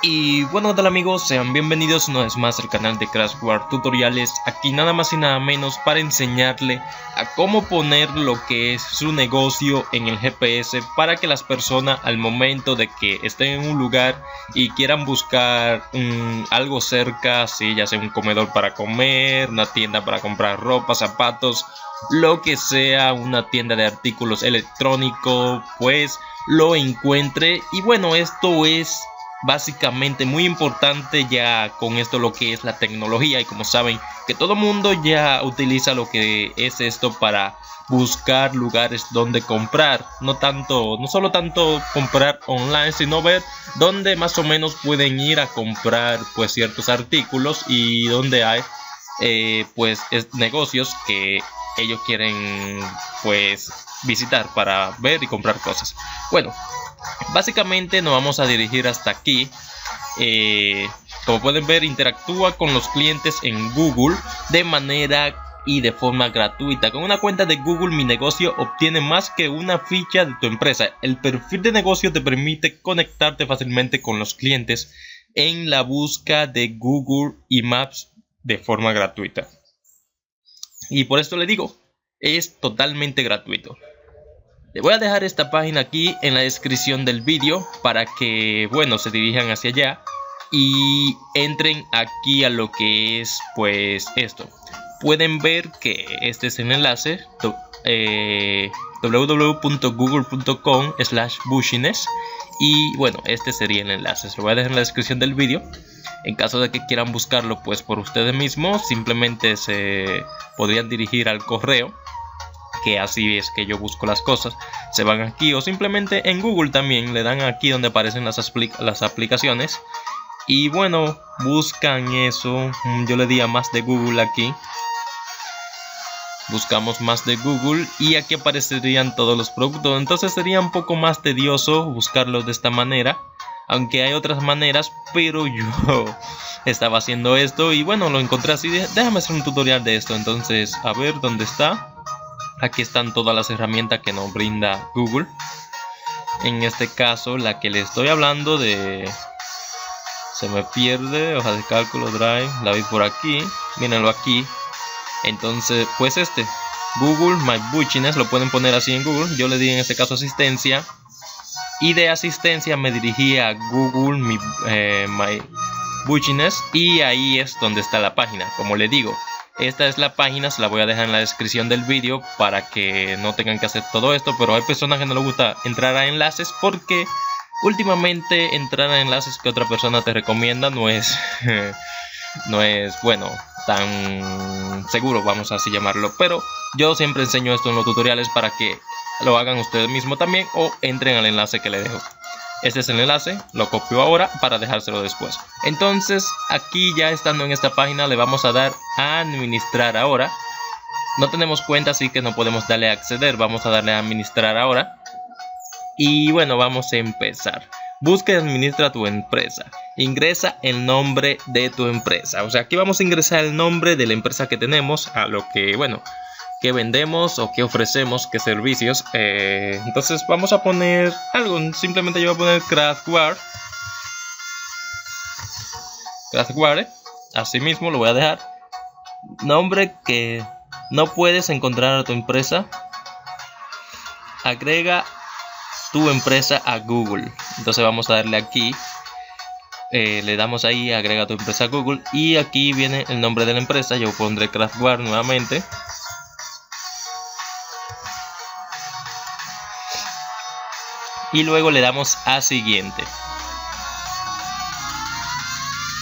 Y bueno, ¿qué tal amigos? Sean bienvenidos una vez más al canal de Crash War Tutoriales. Aquí nada más y nada menos para enseñarle a cómo poner lo que es su negocio en el GPS, para que las personas al momento de que estén en un lugar y quieran buscar algo cerca, si ya sea un comedor para comer, una tienda para comprar ropa, zapatos, lo que sea, una tienda de artículos electrónicos, pues lo encuentre. Y bueno, esto es básicamente muy importante ya con esto lo que es la tecnología, y como saben que todo mundo ya utiliza lo que es esto para buscar lugares donde comprar, no solo tanto comprar online, sino ver dónde más o menos pueden ir a comprar pues ciertos artículos, y donde hay negocios que ellos quieren pues visitar para ver y comprar cosas. Bueno, básicamente nos vamos a dirigir hasta aquí. Como pueden ver, interactúa con los clientes en Google de manera y de forma gratuita. Con una cuenta de Google Mi Negocio obtiene más que una ficha de tu empresa. El perfil de negocio te permite conectarte fácilmente con los clientes en la búsqueda de Google y Maps de forma gratuita. Y por esto le digo, es totalmente gratuito. Le voy a dejar esta página aquí en la descripción del vídeo para que, bueno, se dirijan hacia allá y entren aquí a lo que es pues esto. Pueden ver que este es el enlace www.google.com/bushiness, y bueno, este sería el enlace. Se lo voy a dejar en la descripción del vídeo. En caso de que quieran buscarlo pues por ustedes mismos, simplemente se podrían dirigir al correo, que así es que yo busco las cosas. Se van aquí, o simplemente en Google también le dan aquí donde aparecen las aplicaciones, y bueno, buscan eso. Yo le di a más de Google aquí, buscamos más de Google y aquí aparecerían todos los productos. Entonces sería un poco más tedioso buscarlos de esta manera, aunque hay otras maneras, pero yo estaba haciendo esto y bueno, lo encontré así. Déjame hacer un tutorial de esto. Entonces, a ver dónde está. Aquí están todas las herramientas que nos brinda Google. En este caso, la que le estoy hablando de... Se me pierde, hoja de cálculo, Drive, la vi por aquí. Mírenlo aquí. Entonces, pues Google My Bushiness, lo pueden poner así en Google. Yo le di en este caso asistencia. Y de asistencia me dirigí a Google My Bushiness. Y ahí es donde está la página, como le digo. Esta es la página, se la voy a dejar en la descripción del vídeo para que no tengan que hacer todo esto. Pero hay personas que no les gusta entrar a enlaces, porque últimamente entrar a enlaces que otra persona te recomienda no es bueno, tan seguro, vamos a así llamarlo. Pero yo siempre enseño esto en los tutoriales para que lo hagan ustedes mismos también, o entren al enlace que les dejo. Este es el enlace, lo copio ahora para dejárselo después. Entonces, aquí ya estando en esta página, le vamos a dar a administrar ahora. No tenemos cuenta, así que no podemos darle a acceder. Vamos a darle a administrar ahora. Y bueno, vamos a empezar. Busca y administra tu empresa. Ingresa el nombre de tu empresa. O sea, aquí vamos a ingresar el nombre de la empresa que tenemos, a lo que, bueno, que vendemos o que ofrecemos, qué servicios. Entonces vamos a poner algo. Simplemente yo voy a poner Crash War. Así mismo lo voy a dejar. Nombre que no puedes encontrar a tu empresa. Agrega tu empresa a Google. Entonces vamos a darle aquí. Le damos ahí, agrega tu empresa a Google. Y aquí viene el nombre de la empresa. Yo pondré Crash War nuevamente. Y luego le damos a siguiente.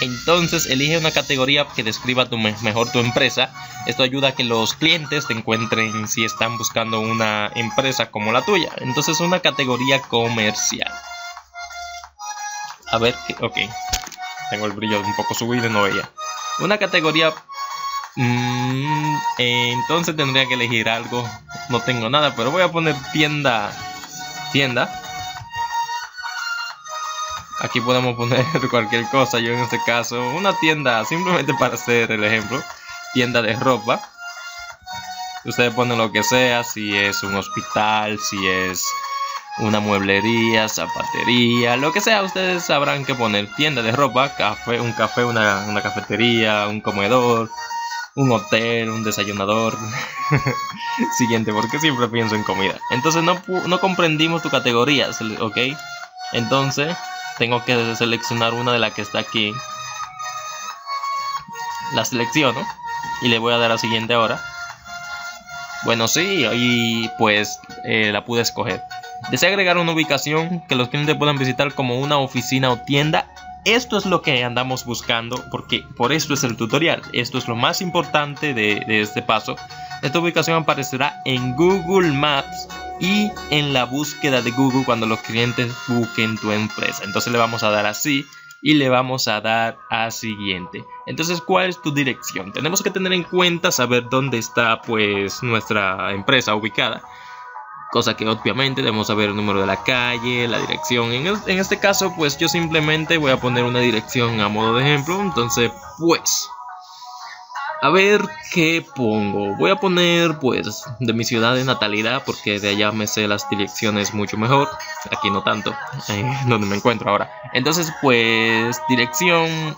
Entonces elige una categoría que describa mejor tu empresa. Esto ayuda a que los clientes te encuentren si están buscando una empresa como la tuya. Entonces una categoría comercial. A ver, ok. Tengo el brillo un poco subido y no veía. Una categoría... entonces tendría que elegir algo. No tengo nada, pero voy a poner tienda. Aquí podemos poner cualquier cosa. Yo en este caso, una tienda, simplemente para hacer el ejemplo, tienda de ropa. Ustedes ponen lo que sea, si es un hospital, si es una mueblería, zapatería, lo que sea, ustedes sabrán qué poner. Tienda de ropa, café, una cafetería, un comedor, un hotel, un desayunador. Siguiente, porque siempre pienso en comida. Entonces no comprendimos tu categoría, ¿ok? Entonces tengo que seleccionar una de las que está aquí. La selecciono y le voy a dar a siguiente ahora. Bueno, sí, y pues la pude escoger. Desea agregar una ubicación que los clientes puedan visitar como una oficina o tienda. Esto es lo que andamos buscando, porque por esto es el tutorial. Esto es lo más importante de este paso. Esta ubicación aparecerá en Google Maps y en la búsqueda de Google cuando los clientes busquen tu empresa. Entonces le vamos a dar así y le vamos a dar a siguiente. Entonces, ¿cuál es tu dirección? Tenemos que tener en cuenta saber dónde está pues nuestra empresa ubicada. Cosa que obviamente debemos saber el número de la calle, la dirección. En este caso, pues yo simplemente voy a poner una dirección a modo de ejemplo. Entonces, pues, a ver qué pongo. Voy a poner, pues, de mi ciudad de natalidad, porque de allá me sé las direcciones mucho mejor. Aquí no tanto, donde me encuentro ahora. Entonces, pues, dirección...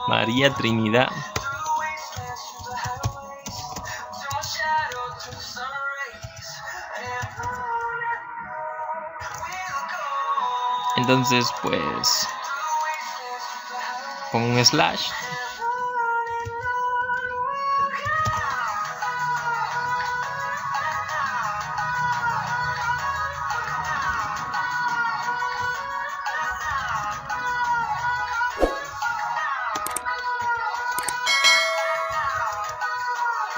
María Trinidad. Entonces, pues, pongo un slash.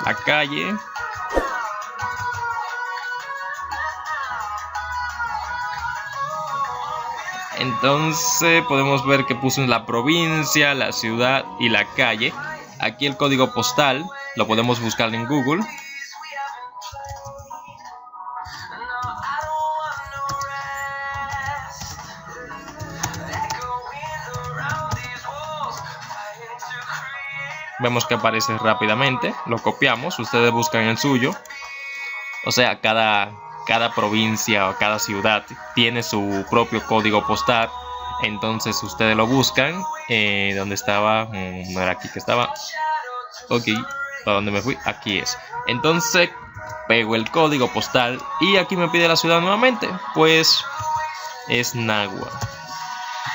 La calle. Entonces podemos ver que puso la provincia, la ciudad y la calle. Aquí el código postal lo podemos buscar en Google. Vemos que aparece rápidamente. Lo copiamos. Ustedes buscan el suyo. O sea, cada provincia o cada ciudad tiene su propio código postal. Entonces ustedes lo buscan. ¿Dónde estaba? No era aquí que estaba. Ok, ¿para dónde me fui? Aquí es. Entonces pego el código postal y aquí me pide la ciudad nuevamente. Pues es Nagua.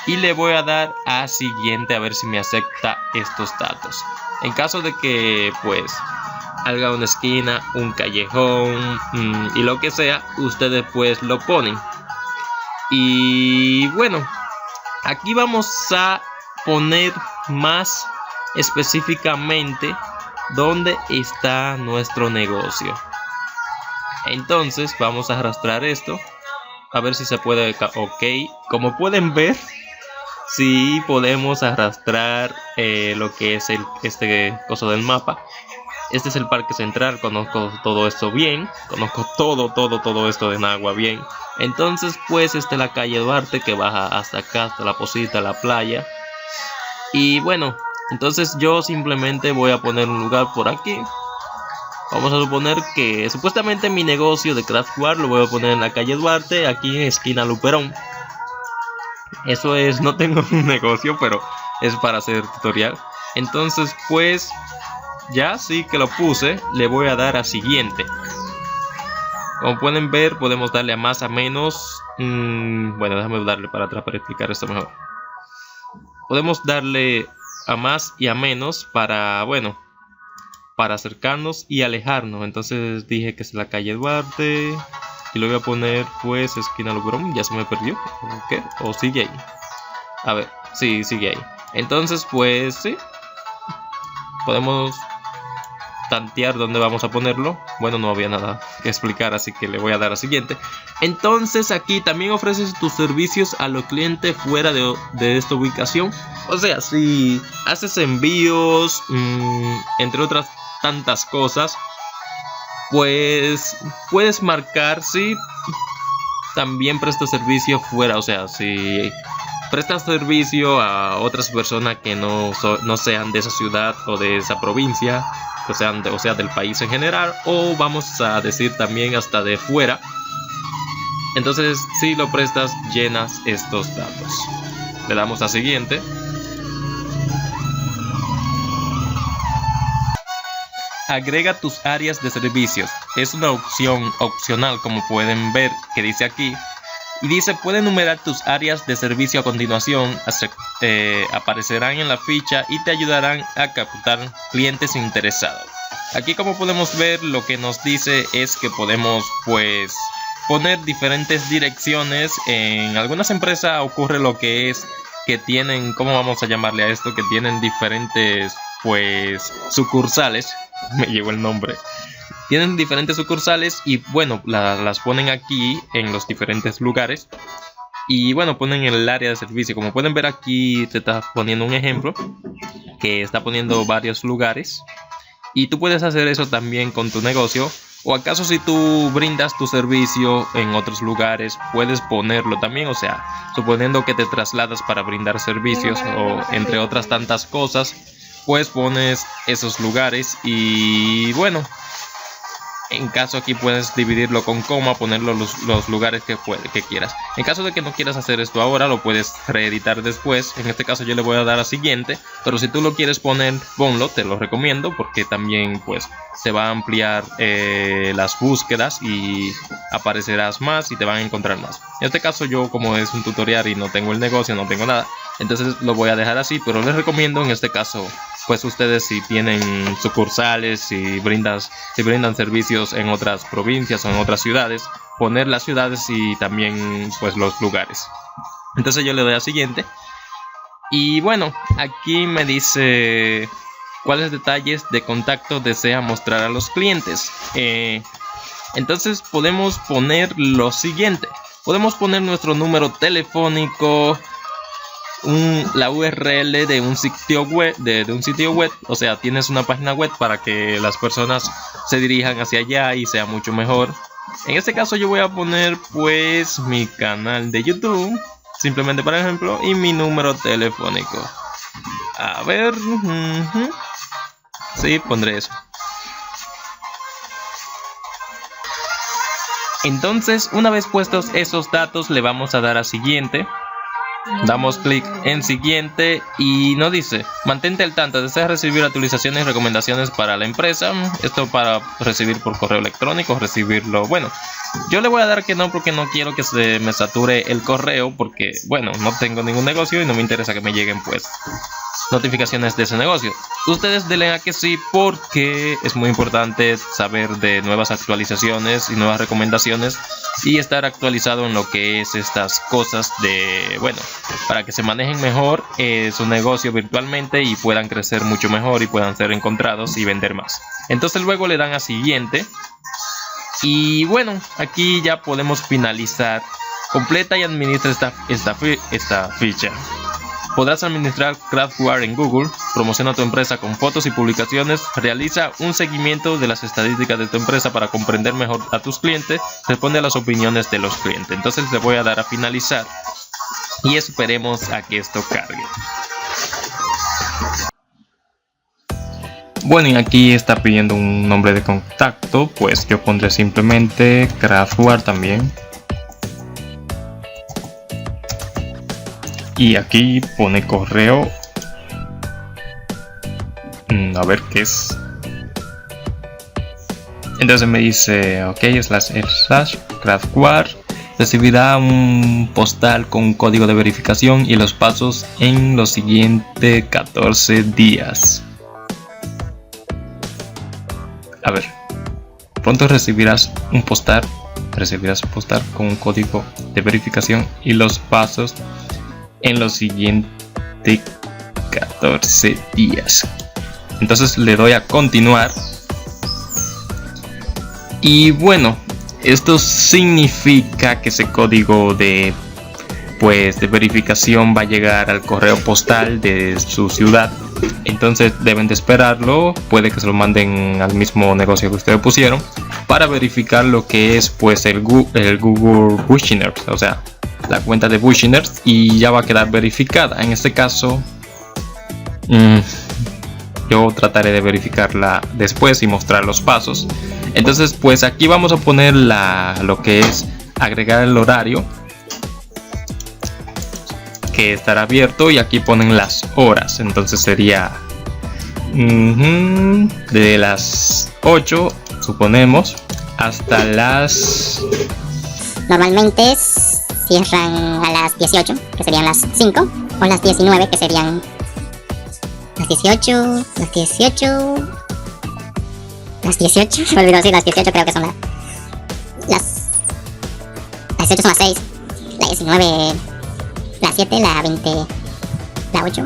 Y le voy a dar a siguiente a ver si me acepta estos datos. En caso de que pues haga una esquina, un callejón y lo que sea, ustedes pues lo ponen. Y bueno, aquí vamos a poner más específicamente dónde está nuestro negocio. Entonces vamos a arrastrar esto a ver si se puede. Ok, como pueden ver, sí podemos arrastrar lo que es este coso del mapa. Este es el Parque Central. Conozco todo esto bien. Conozco todo esto de Nagua bien. Entonces pues esta es la calle Duarte que baja hasta acá, hasta la Posita, la playa. Y bueno, entonces yo simplemente voy a poner un lugar por aquí. Vamos a suponer que supuestamente mi negocio de Craftware lo voy a poner en la calle Duarte, aquí en esquina Luperón. Eso es, no tengo un negocio, pero es para hacer tutorial. Entonces pues ya sí que lo puse, le voy a dar a siguiente. Como pueden ver, podemos darle a más, a menos. Bueno, déjame darle para atrás para explicar esto mejor. Podemos darle a más y a menos para, bueno, para acercarnos y alejarnos. Entonces dije que es la calle Duarte y lo voy a poner pues esquina Luperón. Ya se me perdió. ¿Qué? ¿O sigue ahí? A ver, sí, sigue ahí. Entonces pues sí, podemos tantear dónde vamos a ponerlo. Bueno, no había nada que explicar, así que le voy a dar a siguiente. Entonces aquí también ofreces tus servicios a los clientes fuera de esta ubicación. O sea, si haces envíos, entre otras tantas cosas, pues puedes marcar si también presta servicio fuera. O sea, si prestas servicio a otras personas que no sean de esa ciudad o de esa provincia, o sea del país en general, o vamos a decir también hasta de fuera. Entonces, si lo prestas, llenas estos datos. Le damos a siguiente. Agrega tus áreas de servicios. Es una opción opcional, como pueden ver que dice aquí. Y dice, puede enumerar tus áreas de servicio a continuación. Aparecerán en la ficha y te ayudarán a captar clientes interesados. Aquí, como podemos ver, lo que nos dice es que podemos pues poner diferentes direcciones. En algunas empresas ocurre lo que es que tienen, ¿cómo vamos a llamarle a esto? Que tienen diferentes pues sucursales. Me llegó el nombre. Tienen diferentes sucursales y bueno, las ponen aquí en los diferentes lugares. Y bueno, ponen el área de servicio. Como pueden ver aquí, te está poniendo un ejemplo que está poniendo varios lugares. Y tú puedes hacer eso también con tu negocio. O acaso si tú brindas tu servicio en otros lugares, puedes ponerlo también. O sea, suponiendo que te trasladas para brindar servicios o entre otras tantas cosas, pues pones esos lugares. Y bueno, en caso aquí puedes dividirlo con coma, ponerlo los lugares que quieras. En caso de que no quieras hacer esto ahora, lo puedes reeditar después. En este caso yo le voy a dar a siguiente, pero si tú lo quieres poner, ponlo, te lo recomiendo, porque también pues se va a ampliar las búsquedas y aparecerás más y te van a encontrar más. En este caso yo, como es un tutorial y no tengo el negocio, no tengo nada, entonces lo voy a dejar así, pero les recomiendo en este caso pues ustedes, si tienen sucursales, si brindan servicios en otras provincias o en otras ciudades, poner las ciudades y también pues los lugares. Entonces yo le doy a siguiente. Y bueno, aquí me dice cuáles detalles de contacto desea mostrar a los clientes. Entonces podemos poner lo siguiente. Podemos poner nuestro número telefónico, la URL de un sitio web, de un sitio web. O sea, tienes una página web para que las personas se dirijan hacia allá y sea mucho mejor. En este caso yo voy a poner pues mi canal de YouTube, simplemente por ejemplo, y mi número telefónico. A ver, sí, pondré eso. Entonces, una vez puestos esos datos, le vamos a dar a siguiente. Damos clic en siguiente y nos dice: mantente al tanto, deseas recibir actualizaciones y recomendaciones para la empresa. Esto para recibir por correo electrónico, recibirlo. Bueno, yo le voy a dar que no, porque no quiero que se me sature el correo, porque bueno, no tengo ningún negocio y no me interesa que me lleguen pues notificaciones de ese negocio. Ustedes denle a que sí, porque es muy importante saber de nuevas actualizaciones y nuevas recomendaciones y estar actualizado en lo que es estas cosas de, bueno, para que se manejen mejor su negocio virtualmente y puedan crecer mucho mejor y puedan ser encontrados y vender más. Entonces luego le dan a siguiente y bueno, aquí ya podemos finalizar. Completa y administra esta ficha. Podrás administrar Craftware en Google, promociona tu empresa con fotos y publicaciones, realiza un seguimiento de las estadísticas de tu empresa para comprender mejor a tus clientes, responde a las opiniones de los clientes. Entonces le voy a dar a finalizar y esperemos a que esto cargue. Bueno, y aquí está pidiendo un nombre de contacto, pues yo pondré simplemente Craftware también. Y aquí pone correo. A ver qué es. Entonces me dice: ok, // Craftware recibirá un postal con un código de verificación y los pasos en los siguientes 14 días. A ver, pronto recibirás un postal con un código de verificación y los pasos en los siguientes 14 días. Entonces le doy a continuar. Y bueno, esto significa que ese código de verificación va a llegar al correo postal de su ciudad. Entonces deben de esperarlo. Puede que se lo manden al mismo negocio que ustedes pusieron para verificar lo que es pues el Google Questionnaire, o sea, la cuenta de Bushinerds y ya va a quedar verificada. En este caso yo trataré de verificarla después y mostrar los pasos. Entonces pues aquí vamos a poner lo que es agregar el horario que estará abierto, y aquí ponen las horas. Entonces sería de las 8 suponemos hasta las... Normalmente cierran a las 18, que serían las 5, o las 19, que serían las 18, las 18, las 18, me olvidó, sí, las 18 creo que son las 18 son las 6, la 19, la 7, la 20, la 8.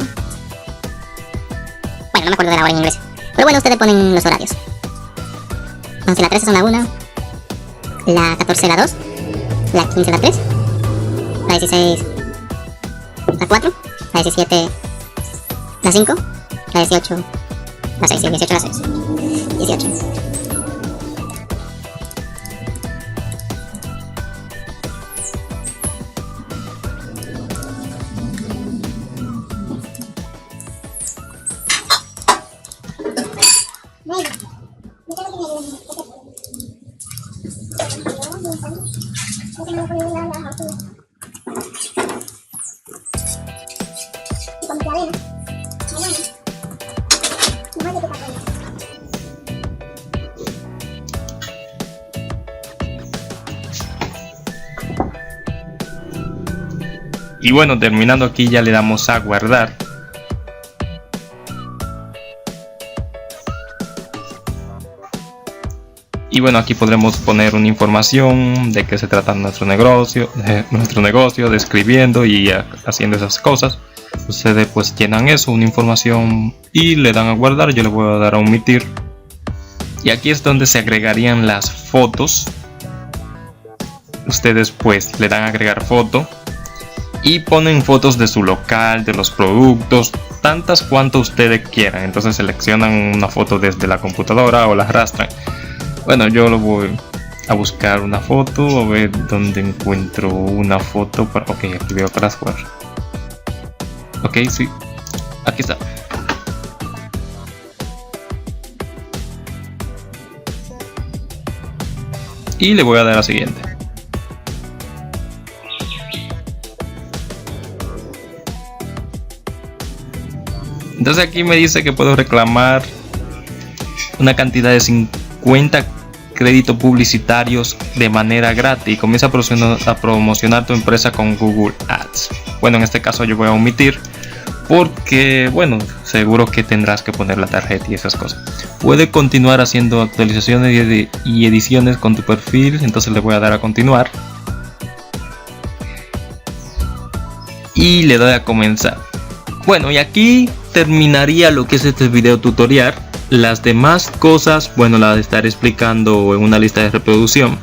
Bueno, no me acuerdo de la hora en inglés, pero bueno, ustedes ponen los horarios. Entonces la 13 son la 1, la 14 la 2, la 15 la 3, la 16 la 4, la 17 la 5, la 18 la 6, 18 la 6, 18. Y bueno, terminando aquí ya le damos a guardar. Y bueno, aquí podremos poner una información de qué se trata nuestro negocio, describiendo y haciendo esas cosas. Ustedes pues llenan eso, una información, y le dan a guardar. Yo le voy a dar a omitir. Y aquí es donde se agregarían las fotos. Ustedes pues le dan a agregar foto y ponen fotos de su local, de los productos, tantas cuanto ustedes quieran. Entonces seleccionan una foto desde la computadora o la arrastran. Bueno, yo lo voy a buscar una foto, a ver dónde encuentro una foto para... Ok, aquí veo para jugar. Ok, sí, aquí está. Y le voy a dar a siguiente. Entonces aquí me dice que puedo reclamar una cantidad de 50 créditos publicitarios de manera gratis. Comienza a promocionar tu empresa con Google Ads. Bueno, en este caso yo voy a omitir porque, bueno, seguro que tendrás que poner la tarjeta y esas cosas. Puede continuar haciendo actualizaciones y ediciones con tu perfil. Entonces le voy a dar a continuar y le doy a comenzar. Bueno, y aquí terminaría lo que es este video tutorial. Las demás cosas, bueno, las estaré explicando en una lista de reproducción.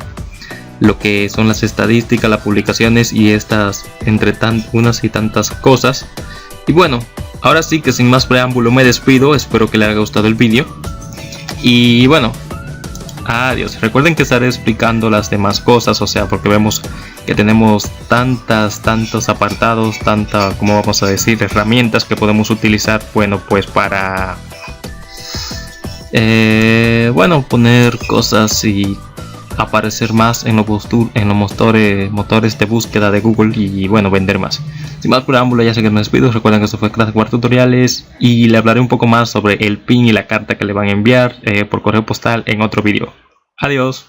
Lo que son las estadísticas, las publicaciones y estas entre unas y tantas cosas. Y bueno, ahora sí que sin más preámbulo me despido. Espero que les haya gustado el vídeo. Y bueno, adiós. Recuerden que estaré explicando las demás cosas, o sea, porque vemos que tenemos tantos apartados, como vamos a decir, herramientas que podemos utilizar, bueno, pues para poner cosas y aparecer más en los motores de búsqueda de Google y bueno, vender más. Sin más preámbulo, ya sé que me despido. Recuerden que esto fue Classic War Tutoriales y le hablaré un poco más sobre el PIN y la carta que le van a enviar por correo postal en otro vídeo. Adiós.